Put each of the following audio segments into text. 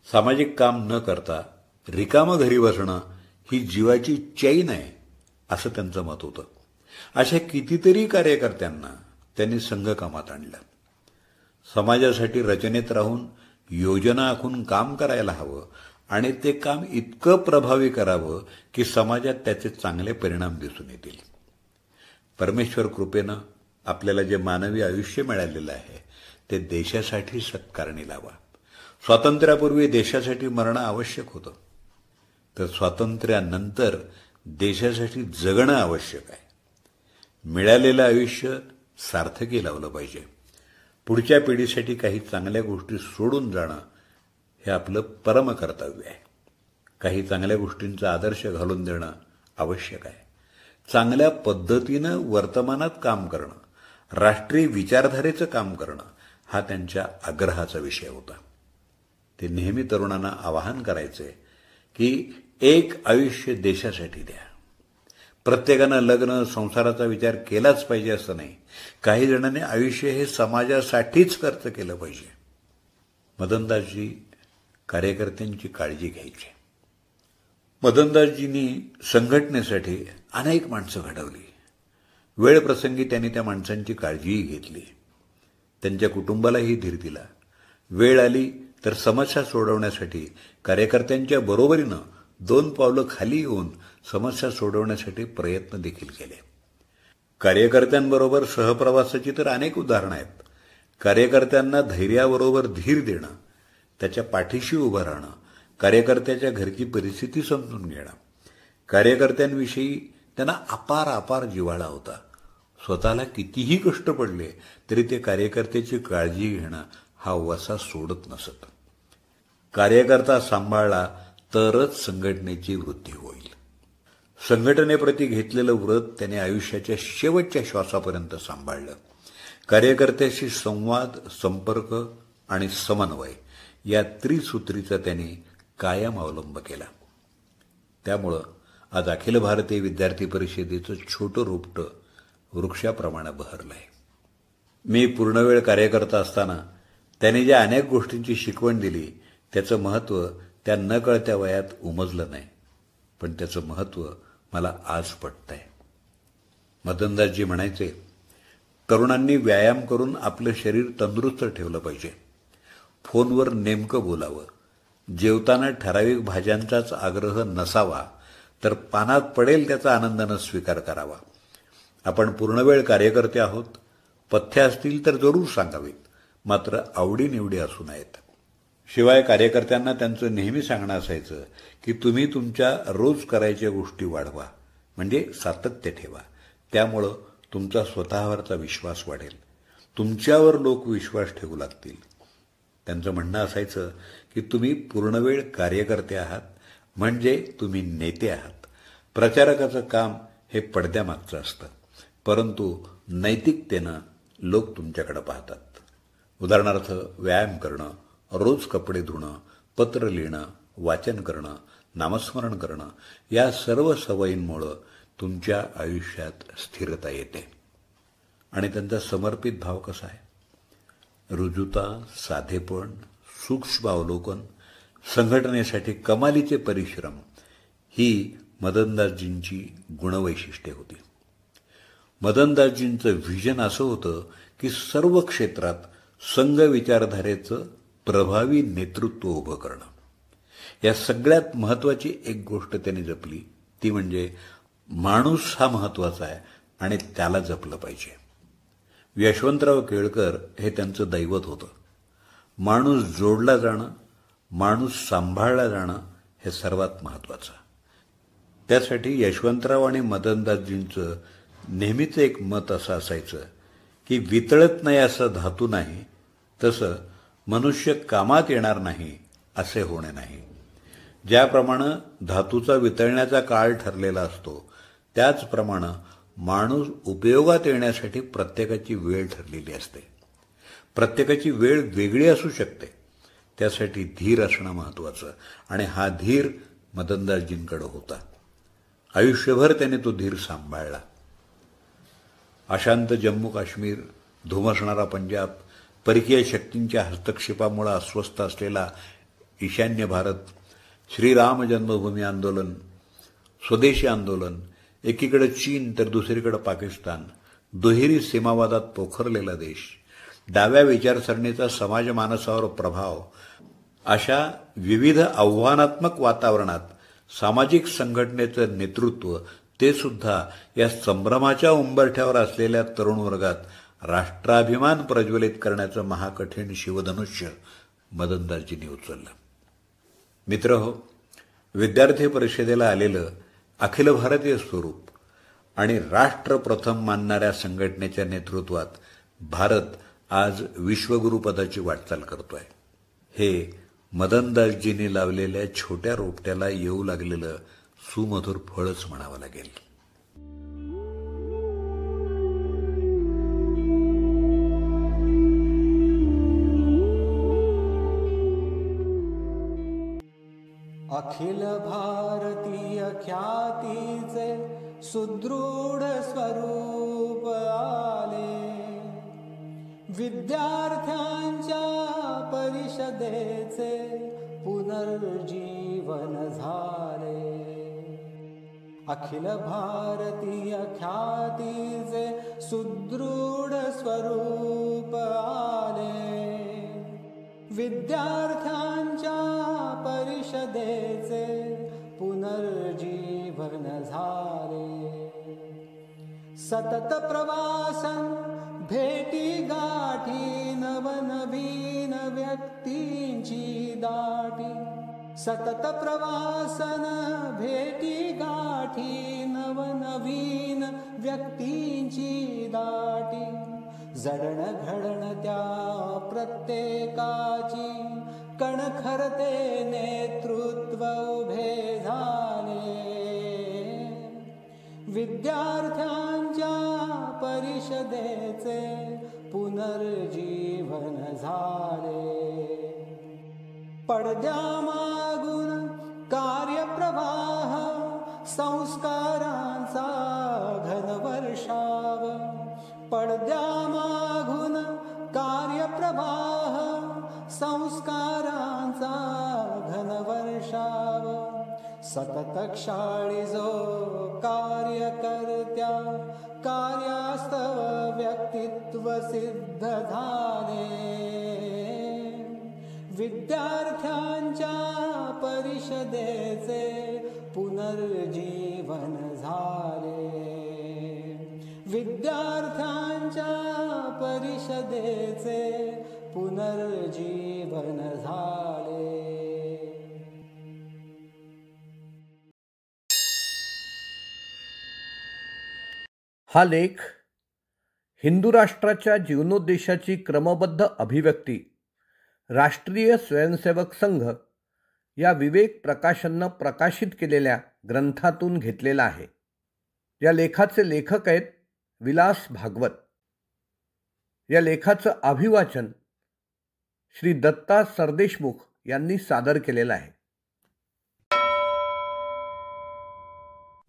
सामाजिक काम न करता रिकामं घरी बसणं ही जीवाची चैन आहे, असं त्यांचं मत होतं. अशा कितीतरी कार्यकर्त्यांना त्यांनी संघकामात आणलं. समाजासाठी रचनेत राहून योजना आखून काम करायला हवं आणि ते काम इतकं प्रभावी करावं की समाजात त्याचे चांगले परिणाम दिसून येतील. परमेश्वर कृपेनं आपल्याला जे मानवी आयुष्य मिळालेलं आहे ते देशासाठी सत्कारणी लावा. स्वातंत्र्यापूर्वी देशासाठी मरणं आवश्यक होतं, तर स्वातंत्र्यानंतर देशासाठी जगणं आवश्यक आहे. मिळालेलं आयुष्य सार्थकी लावलं पाहिजे. पुढच्या पिढीसाठी काही चांगल्या गोष्टी सोडून जाणं हे आपलं परमकर्तव्य आहे. काही चांगल्या गोष्टींचा आदर्श घालून देणं आवश्यक आहे. चांगल्या पद्धतीनं वर्तमानात काम करणं, राष्ट्रीय विचारधारेचं काम करणं हा त्यांच्या आग्रहाचा विषय होता. ते नेहमी तरुणांना आवाहन करायचे की एक आयुष्य देशासाठी द्या. प्रत्येकानं लग्न संसाराचा विचार केलाच पाहिजे असं नाही. काही जणांनी आयुष्य हे समाजासाठीच खर्च केलं पाहिजे. मदनदासजी कार्यकर्त्यांची काळजी घ्यायची. मदनदासजींनी संघटनेसाठी अनेक माणसं घडवली. वेळ प्रसंगी त्यांनी त्या माणसांची काळजीही घेतली. त्यांच्या कुटुंबालाही धीर दिला. वेळ आली तर समस्या सोडवण्यासाठी कार्यकर्त्यांच्या बरोबरीनं 2 पावलं खाली येऊन समस्या सोडवण्यासाठी प्रयत्न देखील केले. कार्यकर्त्यांबरोबर सहप्रवासाची तर अनेक उदाहरणं आहेत. कार्यकर्त्यांना धैर्याबरोबर धीर देणं, त्याच्या पाठीशी उभं राहणं, कार्यकर्त्याच्या घरची परिस्थिती समजून घेणं. कार्यकर्त्यांविषयी त्यांना अपार जिव्हाळा होता. स्वतःला कितीही कष्ट पडले तरी ते कार्यकर्त्याची काळजी घेणं हा वसा सोडत नसत. कार्यकर्ता सांभाळला तरच संघटनेची वृद्धी होईल. संघटनेप्रती घेतलेलं व्रत त्याने आयुष्याच्या शेवटच्या श्वासापर्यंत सांभाळलं. कार्यकर्त्याशी संवाद, संपर्क आणि समन्वय या त्रिसूत्रीचा त्यांनी कायम अवलंब केला. त्यामुळं आज अखिल भारतीय विद्यार्थी परिषदेचं छोटं रोपटं वृक्षाप्रमाणे बहरलंय. मी पूर्णवेळ कार्यकर्ता असताना त्याने ज्या अनेक गोष्टींची शिकवण दिली त्याचं महत्त्व त्या न कळत्या वयात उमजलं नाही, पण त्याचं महत्त्व मला आज पटतंय. मदनदासजी म्हणायचे, तरुणांनी व्यायाम करून आपलं शरीर तंदुरुस्त ठेवलं पाहिजे. फोनवर नेमकं बोलावं. जेवताना ठराविक भाज्यांचाच आग्रह नसावा, तर पानात पडेल त्याचा आनंदानं स्वीकार करावा. आपण पूर्णवेळ कार्यकर्ते आहोत. पथ्य असतील तर जरूर सांगावीत, मात्र आवडीनिवडी असू नयेत. शिवाय कार्यकर्त्यांना त्यांचं नेहमी सांगणं असायचं की तुम्ही तुमच्या रोज करायच्या गोष्टी वाढवा, म्हणजे सातत्य ठेवा. त्यामुळं तुमचा स्वतःवरचा विश्वास वाढेल. तुमच्यावर लोक विश्वास ठेवू लागतील. त्यांचं म्हणणं असायचं की तुम्ही पूर्णवेळ कार्यकर्ते आहात म्हणजे तुम्ही नेते आहात. प्रचारकाचं काम हे पडद्यामागचं असतं, परंतु नैतिकतेनं लोक तुमच्याकडे पाहतात. उदाहरणार्थ व्यायाम करणं, रोज कपडे धुणं, पत्र लिहिणं, वाचन करणं, नामस्मरण करणं या सर्व सवयींमुळं तुमच्या आयुष्यात स्थिरता येते. आणि त्यांचा समर्पित भाव कसा आहे? रुजुता, साधेपण, सूक्ष्म अवलोकन, संघटनेसाठी कमालीचे परिश्रम ही मदनदासजींची गुणवैशिष्ट्ये होती. मदनदासजींचं व्हिजन असं होतं की सर्व क्षेत्रात संघ विचारधारेचं प्रभावी नेतृत्व उभं करणं. या सगळ्यात महत्वाची एक गोष्ट त्यांनी जपली, ती म्हणजे माणूस हा महत्वाचा आहे आणि त्याला जपलं पाहिजे. यशवंतराव केळकर हे त्यांचं दैवत होतं. माणूस जोडला जाणं, माणूस सांभाळला जाणं हे सर्वात महत्वाचं. त्यासाठी यशवंतराव आणि मदनदासजींचं नेहमीच एक मत असं असायचं की वितळत नाही असं धातू नाही, तसं मनुष्य कामात येणार नाही असे होणे नाही. ज्याप्रमाणे धातूचा वितळण्याचा काळ ठरलेला असतो, त्याचप्रमाणे माणूस उपयोगात येण्यासाठी प्रत्येकाची वेळ ठरलेली असते. प्रत्येकाची वेळ वेगळी असू शकते. त्यासाठी धीर असणं महत्वाचं आणि हा धीर मदनदासजींकडे होता. आयुष्यभर त्याने तो धीर सांभाळला. अशांत जम्मू काश्मीर, धुमसणारा पंजाब, परकीय शक्तींच्या हस्तक्षेपामुळे अस्वस्थ असलेला ईशान्य भारत, श्रीराम जन्मभूमी आंदोलन, स्वदेशी आंदोलन, एकीकडे चीन तर दुसरीकडे पाकिस्तान, दुहेरी सीमावादात पोखरलेला देश, डाव्या विचारसरणीचा समाजमानसावर प्रभाव, अशा विविध आव्हानात्मक वातावरणात सामाजिक संघटनेचं नेतृत्व, ते सुद्धा या संभ्रमाच्या उंबरठ्यावर असलेल्या तरुण वर्गात राष्ट्राभिमान प्रज्वलित करण्याचं महाकठीण शिवधनुष्य मदनदासजींनी उचललं. मित्रहो, विद्यार्थी परिषदेला आलेलं अखिल भारतीय स्वरूप आणि राष्ट्र प्रथम मानणाऱ्या संघटनेच्या नेतृत्वात भारत आज विश्वगुरुपदाची वाटचाल करतोय. हे मदनदासजींनी लावलेल्या छोट्या रोपट्याला येऊ लागलेलं सुमधुर फळच म्हणावं लागेल. अखिल भारतीय ख्यातीचे सुदृढ स्वरूप आले, विद्यार्थ्यांच्या परिषदेचे पुनर्जीवन झाले. अखिल भारतीय ख्यातीचे सुदृढ स्वरूप आले, विद्यार्थ्यांच्या परिषदेचे पुनर्जीवन झाले. सतत प्रवासन भेटी गाठी, नवनवीन व्यक्तींची दाटी. सतत प्रवासन भेटी गाठी, नवनवीन व्यक्तींची दाटी. जडण घडण त्या प्रत्येकाची, कणखरते नेतृत्व उभे झाले. विद्यार्थ्यांच्या परिषदेचे पुनर्जीवन झाले. पडद्यामागून कार्यप्रवाह, संस्कारांचा घनवर्षाव. पडद्यामागून कार्यप्रवाह, संस्कारांचा घनवर्षाव. सतत क्षाळीजो कार्यकर्त्या, कार्यास्तव व्यक्तित्व सिद्ध झाले. विद्यार्थ्यांच्या परिषदेचे पुनर्जीवन झाले. विद्यार्थ्यांच्या परिषदेचे पुनर्जीवन झाले. हा लेख हिंदू राष्ट्राच्या जीवनोद्देशाची क्रमबद्ध अभिव्यक्ती राष्ट्रीय स्वयंसेवक संघ या विवेक प्रकाशननं प्रकाशित केलेल्या ग्रंथातून घेतलेला आहे. या लेखाचे लेखक आहेत विलास भागवत. या लेखाचं अभिवाचन श्री दत्ता सरदेशमुख यांनी सादर केलेलं आहे.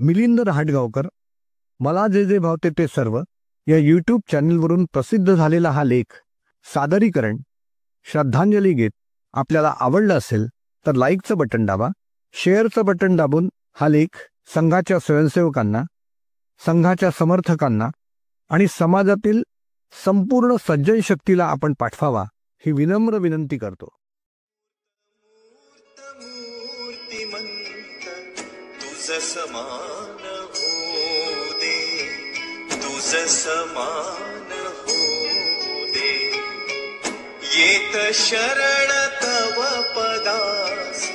मिलिंद रहाटगावकर, मला जे जे भावते ते सर्व या यूट्यूब चॅनलवरून प्रसिद्ध झालेला हा लेख सादरीकरण श्रद्धांजली गीत आपल्याला आवडलं असेल तर लाईकचं बटन दाबा, शेअरचं बटन दाबून हा लेख संघाच्या स्वयंसेवकांना, संघाच्या समर्थकांना आणि समाजातील संपूर्ण सज्जन शक्तीला आपण पाठवावा ही विनम्र विनंती करतो. समान हो दे, येत शरण तव पदास,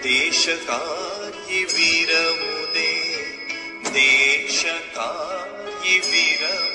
देश काही विरमू दे, देश काही विरमू